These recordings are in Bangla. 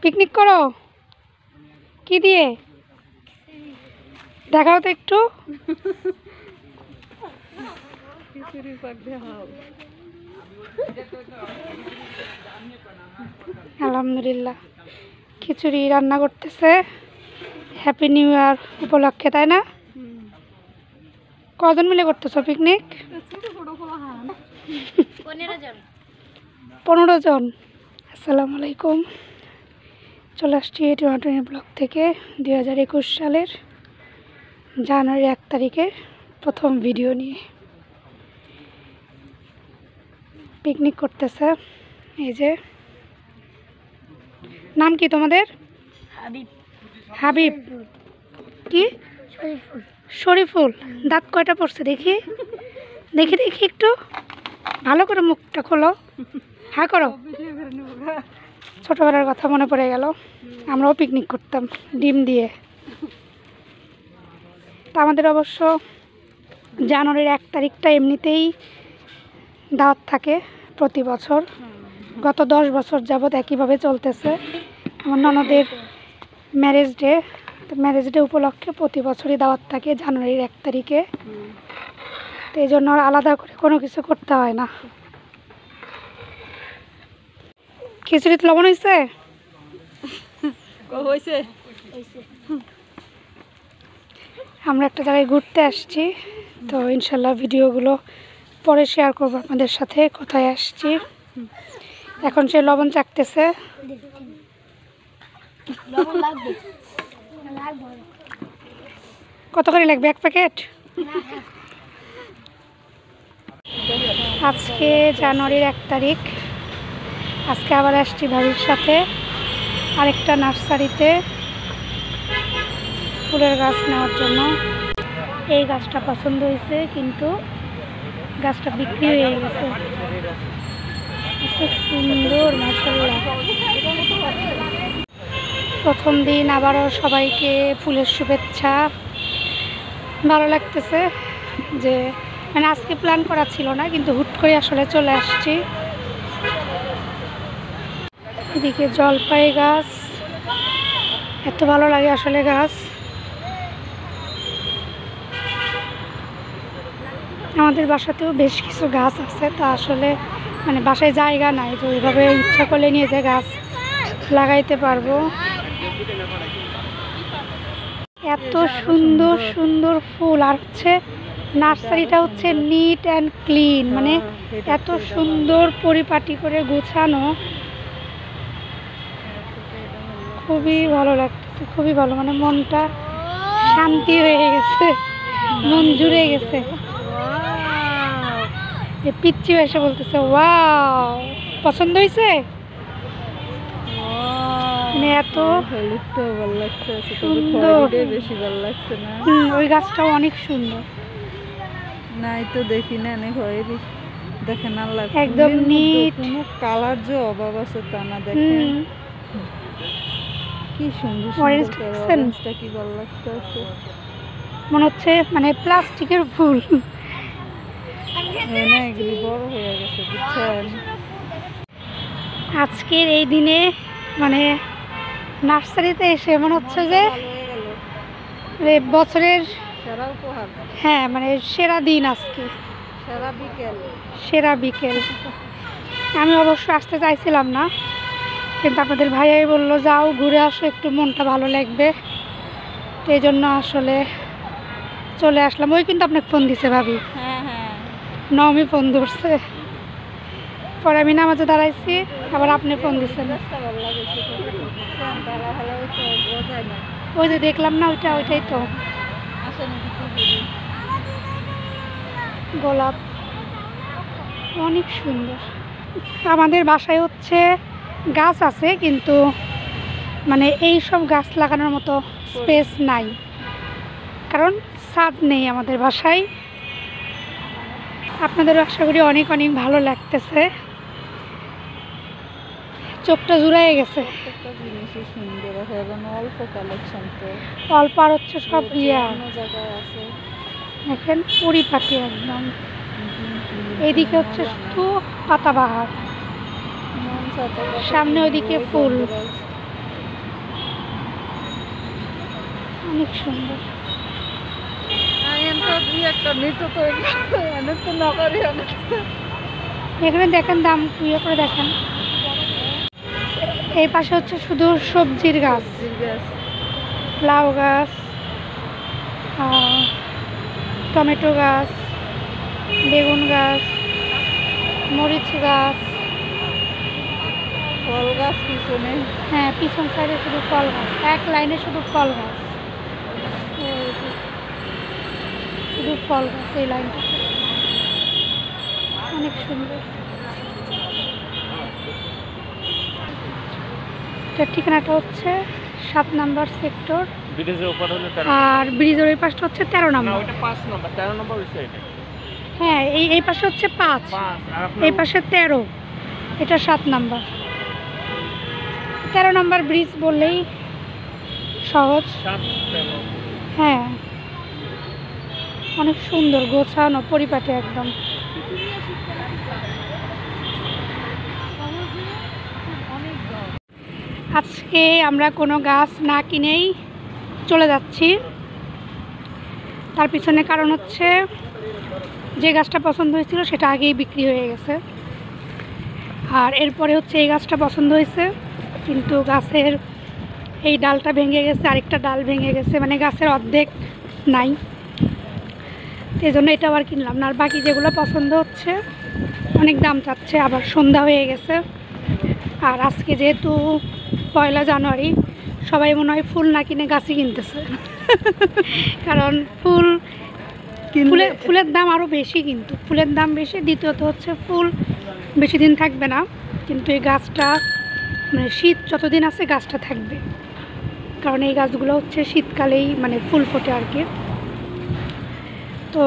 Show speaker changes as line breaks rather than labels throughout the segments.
পিকনিক করো কি দিয়ে দেখাও তো একটু। আলহামদুলিল্লাহ খিচুড়ি রান্না করতেছে হ্যাপি নিউ ইয়ার উপলক্ষে, তাই না? কজন মিলে করতেছো পিকনিক? 15 জন। আসসালামু আলাইকুম, চলে আসছি টিমাটনি ব্লগ থেকে 2021 সালের জানুয়ারি 1 তারিখে প্রথম ভিডিও নিয়ে। পিকনিক করতেছে, এই যে। নাম কি তোমাদের? হাবিব। কি? শরীফুল। দাঁত কয়টা পড়ছে দেখি দেখি দেখি, একটু ভালো করে মুখটা খোলো, হা করো। ছোটবেলার কথা মনে পড়ে গেল, আমরাও পিকনিক করতাম ডিম দিয়ে। তা আমাদের অবশ্য জানুয়ারির 1 তারিখটা এমনিতেই দাওয়াত থাকে প্রতি বছর, গত 10 বছর যাবৎ একইভাবে চলতেছে। আমার ননদের ম্যারেজ ডে উপলক্ষে প্রতি বছরই দাওয়াত থাকে জানুয়ারির 1 তারিখে। তো এই জন্য আলাদা করে কোনো কিছু করতে হয় না। খিচুড়িতে লবণ হয়েছে? আমরা একটা জায়গায় ঘুরতে আসছি, তো ইনশাল্লাহ ভিডিওগুলো পরে শেয়ার করবো আপনাদের সাথে কোথায় আসছি। এখন সে লবণ চাকতেছে। কত করে লাগবে? 1 প্যাকেট? আজকে জানুয়ারির 1 তারিখ। আজকে আবার আসছি ভাবির সাথে আরেকটা নার্সারিতে ফুলের গাছ নেওয়ার জন্য। এই গাছটা পছন্দ হয়েছে, কিন্তু গাছটা বিক্রি হয়ে গেছে। এত সুন্দর, মাশাআল্লাহ। প্রথম দিন আবারও সবাইকে ফুলের শুভেচ্ছা। ভালো লাগতেছে যে মানে আজকে প্ল্যান করা ছিল না, কিন্তু হুট করে আসলে চলে আসছি। এদিকে জলপাই গাছ, এত ভালো লাগে আসলে গাছ। আমাদের বাসাতেও বেশ কিছু গাছ আছে, তা আসলে মানে বাসায় জায়গা নাই, তো ওইভাবে ইচ্ছা করলে নিয়ে যে গাছ লাগাইতে পারবো। এত সুন্দর সুন্দর ফুল, আর হচ্ছে নার্সারিটা হচ্ছে নিট অ্যান্ড ক্লিন, মানে এত সুন্দর পরিপাটি করে গোছানো, খুবই ভালো লাগতেছে, খুবই ভালো। মানে মনটা শান্তি হয়ে গেছে, মন জুড়ে গেছে। পিচ্চি এসে বলতেছে ওয়াও, পছন্দ হয়েছে? মানে এত সুন্দর, ওই গাছটাও অনেক সুন্দর।
নাই তো দেখি না, দেখেন আল্লাহ,
একদম নিট,
কোনো কালার যে অভাব আছে তা না। দেখেন কি সুন্দর অরেঞ্জটা, কি ভালো লাগতেছে।
মনে হচ্ছে মানে প্লাস্টিকের ফুল।
না, এগুলি বড় হয়ে গেছে, বুঝছেন।
আজকের এই দিনে মানে নার্সারিতে এসে মনে হচ্ছে যে বছরের
সেরা উপহার,
হ্যাঁ মানে সেরা দিন আজকে, সেরা বিকেল। আমি অবশ্য আসতে চাইছিলাম না, কিন্তু আপনাদের ভাইয়াই বললো যাও ঘুরে আসো, একটু মনটা ভালো লাগবে। তো এই জন্য আসলে চলে আসলাম। ওই কিন্তু আপনাকে ফোন দিছে ভাবি, নবমী ফোন ধরছে, পরে আমি নামাজে দাঁড়াইছি, আবার আপনি ফোন দিচ্ছেন। ওই যে দেখলাম না, ওইটাই তো গোলাপ, অনেক সুন্দর। আমাদের বাসায় হচ্ছে গাছ আছে, কিন্তু মানে এই সব গাছ লাগানোর মতো স্পেস নাই, কারণ ছাদ নেই আমাদের বাসায়। আপনাদের আশা করি অনেক অনেক ভালো লাগতেছে, চোখটা জুড়াই গেছে। অল্প, আর হচ্ছে সব দেখেন পরিপাটি একদম। এইদিকে হচ্ছে শুধু পাতাবাহার, সামনে ওইদিকে ফুল, অনেক সুন্দর। এখানে দেখেন দাম ইয়ে করে দেখেন। এই পাশে হচ্ছে শুধু সবজির গাছ, লাউ গাছ, টমেটো গাছ, বেগুন গাছ, মরিচ গাছ,
ফল গাছ পিছনে।
হ্যাঁ পিছন সাইডে শুধু ফল গাছ, এক লাইনে শুধু ফল গাছ, এই যে, শুধু ফল গাছ এই লাইনটা অনেক সুন্দর। এটার ঠিকানাটা হচ্ছে 7 নম্বর সেক্টর, আর ব্রিজের ওই পাশটা হচ্ছে 13 নম্বর। হ্যাঁ এই পাশে হচ্ছে 5, এই পাশে 13, এটা 7 নম্বর। 13 নম্বর ব্রিজ বললেই সহজ। হ্যাঁ অনেক সুন্দর গোছানো পরিপাটি একদম। আজকে আমরা কোনো গাছ না কিনেই চলে যাচ্ছি। তার পিছনে কারণ হচ্ছে যে গাছটা পছন্দ হয়েছিল সেটা আগেই বিক্রি হয়ে গেছে, আর এরপরে হচ্ছে এই গাছটা পছন্দ হয়েছে, কিন্তু গাছের এই ডালটা ভেঙে গেছে, আরেকটা ডাল ভেঙে গেছে, মানে গাছের অর্ধেক নাই, এই জন্য এটা আবার কিনলাম না। আর বাকি যেগুলো পছন্দ হচ্ছে অনেক দাম চাচ্ছে, আবার সন্ধ্যা হয়ে গেছে। আর আজকে যেহেতু 1 জানুয়ারি, সবাই মনে হয় ফুল না কিনে গাছই কিনতেছে কারণ ফুলের দাম আরও বেশি, কিন্তু ফুলের দাম বেশি, দ্বিতীয়ত হচ্ছে ফুল বেশি দিন থাকবে না, কিন্তু এই গাছটা মানে শীত যতদিন আছে গাছটা থাকবে, কারণ এই গাছগুলো হচ্ছে শীতকালেই মানে ফুল ফোটে আর কি। তো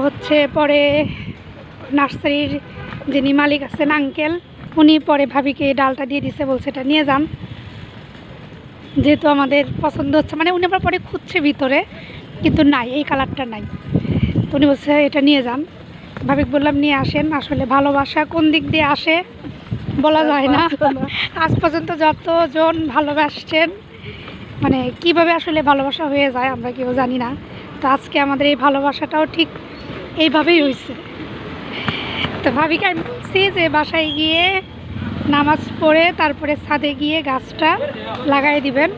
হচ্ছে পরে নার্সারির যিনি মালিক আছেন আঙ্কেল, উনি পরে ভাবিকে এই ডালটা দিয়ে দিছে, বলছে এটা নিয়ে যান, যেহেতু আমাদের পছন্দ হচ্ছে, মানে উনি আবার পরে খুঁজছে ভিতরে, কিন্তু নাই, এই কালারটা নাই, তো উনি বলছে এটা নিয়ে যান। ভাবিক বললাম নিয়ে আসেন। আসলে ভালোবাসা কোন দিক দিয়ে আসে বলা যায় না, আজ পর্যন্ত যতজন ভালোবাসছেন মানে কিভাবে আসলে ভালোবাসা হয়ে যায় আমরা কেউ জানি না। তো আজকে আমাদের এই ভালোবাসাটাও ঠিক এইভাবেই হয়েছে। তো ভাবিকে আমি বলছি যে বাসায় গিয়ে নামাজ পড়ে তারপরে ছাদে গিয়ে গাছটা লাগাই দিবেন,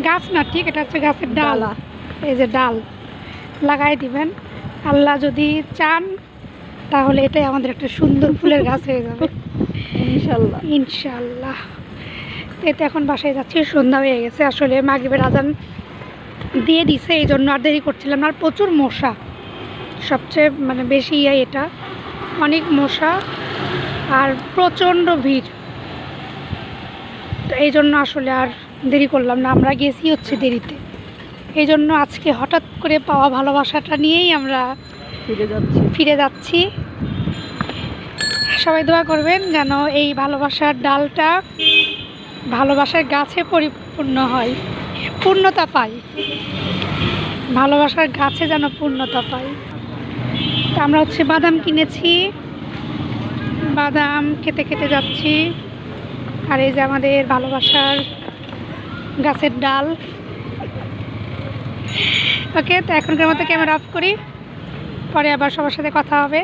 গাছ না ঠিক এটা হচ্ছে গাছের ডাল, এই যে ডাল লাগাই দিবেন। আল্লাহ যদি চান তাহলে এটাই আমাদের একটা সুন্দর ফুলের গাছ হয়ে যাবে ইনশাল্লাহ ইনশাল্লাহ। এতে এখন বাসায় যাচ্ছি, সন্ধ্যা হয়ে গেছে, আসলে মাগরিবের আজান দিয়ে দিছে, এই জন্য আর দেরি করছিলাম না। আর প্রচুর মশা, সবচেয়ে মানে বেশি এটা, অনেক মশা আর প্রচণ্ড ভিড়, তো এই জন্য আসলে আর দেরি করলাম না, আমরা গেছি হচ্ছে দেরিতে, এই জন্য আজকে হঠাৎ করে পাওয়া ভালোবাসাটা নিয়েই আমরা ফিরে যাচ্ছি। সবাই দোয়া করবেন যেন এই ভালোবাসার ডালটা ভালোবাসার গাছে পরিপূর্ণ হয়, পূর্ণতা পাই, ভালোবাসার গাছে যেন পূর্ণতা পাই। তা আমরা হচ্ছে বাদাম কিনেছি, বাদাম খেতে খেতে যাচ্ছি, আর এই যে আমাদের ভালোবাসার গাছের ডাল। ওকে, তো এখনকার মতো ক্যামেরা অফ করি, পরে আবার সবার সাথে কথা হবে।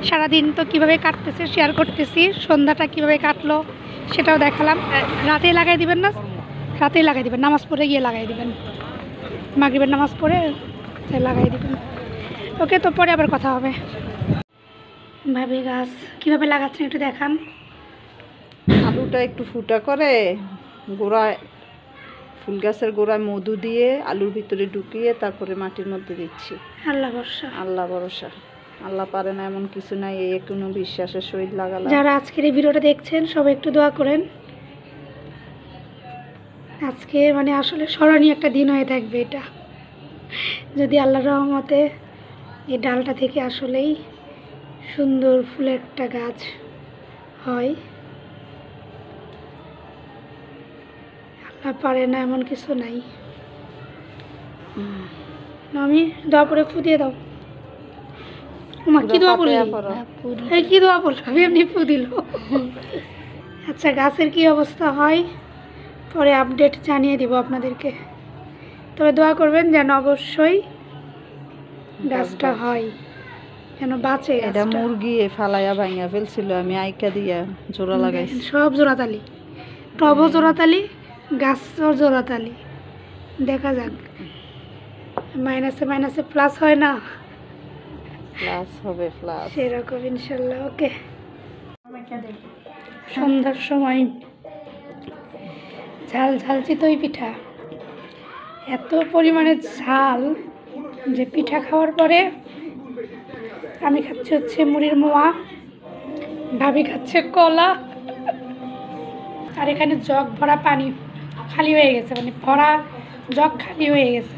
সারাদিন তো কীভাবে কাটতেছে শেয়ার করতেছি, সন্ধ্যাটা কীভাবে কাটলো সেটাও দেখালাম। রাতেই লাগাই দিবেন না, রাতেই লাগাই দিবেন, নামাজ পড়ে গিয়ে লাগাই দিবেন, মাগরিবের নামাজ পড়ে লাগাই দিবেন। ওকে, তো পরে আবার কথা হবে। ভাবি গাছ কীভাবে লাগাচ্ছেন একটু দেখান।
আলুটা একটু ফুটা করে গোড়ায়, ফুল গাছের গোড়ায় মধু দিয়ে আলুর ভিতরে ঢুকিয়ে তারপরে মাটির মধ্যে দিচ্ছি।
আল্লাহ ভরসা,
আল্লাহ ভরসা, আল্লাহ পারে না এমন কিছু নাই, এই কোনো বিশ্বাসের সহিত লাগালাম।
যারা আজকের এই ভিডিওটা দেখছেন সবাই একটু দোয়া করেন, আজকে মানে আসলে স্মরণীয় একটা দিন হয়ে থাকবে এটা, যদি আল্লাহর রহমতে এই ডালটা থেকে আসলেই সুন্দর ফুলের একটা গাছ হয়। আল্লাহ পারে না এমন কিছু নাই। আমি দোয়া করে ফু দিয়ে দাও। মা কি দোয়া বললি? এই কি দোয়া বললো? আমি এমনি ফু দিল। আচ্ছা, গাছের কি অবস্থা হয় পরে আপডেট জানিয়ে দিব আপনাদেরকে। তবে দোয়া করবেন যেন অবশ্যই গাছটা হয়, যেন বাঁচে
এটা
গাছটা।
মুরগি ফালাইয়া ভাঙা ফেলছিল, আমি আইকা দিয়া জোড়া লাগাইছি।
দেখেন, সব জোড়াতালি, টবও জোড়াতালি, গাছও জোড়াতালি। দেখা যাক, মাইনাসে মাইনাসে প্লাস হয় না,
প্লাস হবে প্লাস।
সেরকম ইনশাল্লাহ। ওকে, সন্ধ্যার সময় ঝাল ঝাল চিতই পিঠা, এত পরিমাণে ঝাল যে পিঠা খাওয়ার পরে আমি খাচ্ছি হচ্ছে মুড়ির মোয়া, ভাবি খাচ্ছে কলা, আর এখানে জগ ভরা পানি খালি হয়ে গেছে, মানে ভরা জগ খালি হয়ে গেছে।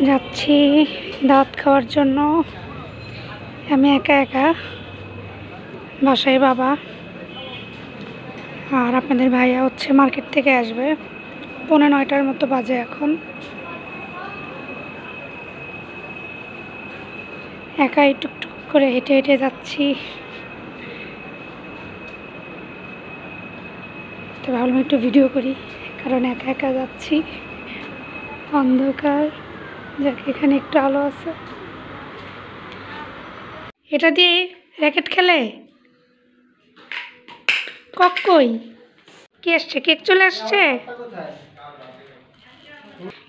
যাচ্ছি দাওয়াত খাওয়ার জন্য, আমি একা একা, বাসায় বাবা আর আপনাদের ভাইয়া হচ্ছে মার্কেট থেকে আসবে, 9:45 মতো বাজে এখন। একাই টুকটুক করে হেঁটে হেঁটে যাচ্ছি, তো ভাবলাম একটু ভিডিও করি, কারণ একা একা যাচ্ছি, অন্ধকার। যাক, এখানে একটু আলো আছে। এটা দিয়ে র্যাকেট খেলে কই কে আসছে? কেক চলে আসছে।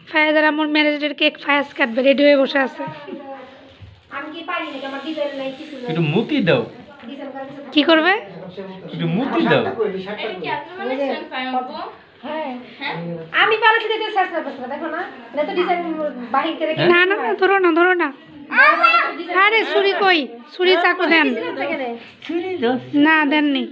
ফায়াজার আমার ম্যানেজারের কেক ফায়াজ কাটবে, রেডি হয়ে বসে আছে।
একটু মুতি দাও,
কি করবে?
একটু মুতি দাও।
আমি পালাচ্ছি দেখে সাসরা পাসরা দেখো না, এটা তো ডিজাইন বাহির করে কি
না না না, ধরো না ধরো না। আরে ছুরি কই? ছুরি চাকু দেন।
ছুরি দাও।
না দেননি।